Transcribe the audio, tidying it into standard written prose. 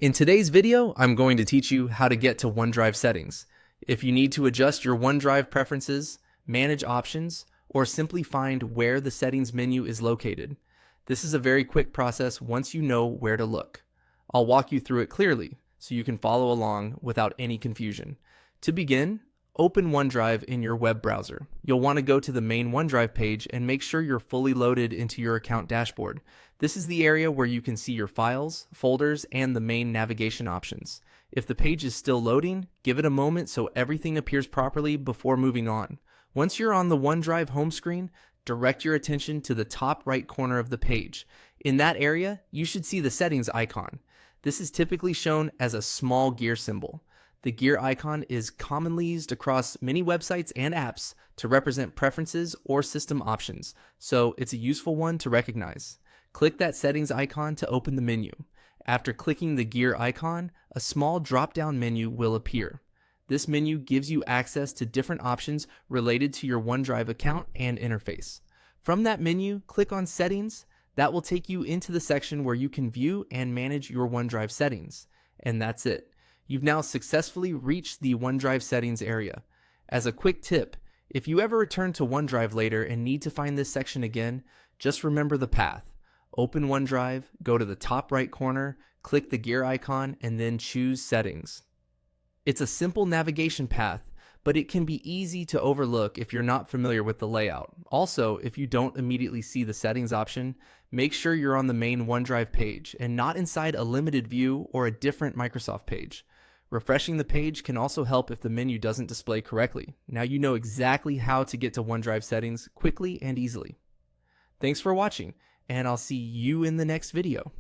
In today's video, I'm going to teach you how to get to OneDrive settings. If you need to adjust your OneDrive preferences, manage options, or simply find where the settings menu is located. This is a very quick process once you know where to look. I'll walk you through it clearly so you can follow along without any confusion. To begin, open OneDrive in your web browser. You'll want to go to the main OneDrive page and make sure you're fully loaded into your account dashboard. This is the area where you can see your files, folders, and the main navigation options. If the page is still loading, give it a moment so everything appears properly before moving on. Once you're on the OneDrive home screen, direct your attention to the top right corner of the page. In that area, you should see the settings icon. This is typically shown as a small gear symbol. The gear icon is commonly used across many websites and apps to represent preferences or system options, so it's a useful one to recognize. Click that settings icon to open the menu. After clicking the gear icon, a small drop-down menu will appear. This menu gives you access to different options related to your OneDrive account and interface. From that menu, click on Settings. That will take you into the section where you can view and manage your OneDrive settings. And that's it. You've now successfully reached the OneDrive settings area. As a quick tip, if you ever return to OneDrive later and need to find this section again, just remember the path. Open OneDrive, go to the top right corner, click the gear icon, and then choose Settings. It's a simple navigation path, but it can be easy to overlook if you're not familiar with the layout. Also, if you don't immediately see the settings option, make sure you're on the main OneDrive page and not inside a limited view or a different Microsoft page. Refreshing the page can also help if the menu doesn't display correctly. Now you know exactly how to get to OneDrive settings quickly and easily. Thanks for watching, and I'll see you in the next video.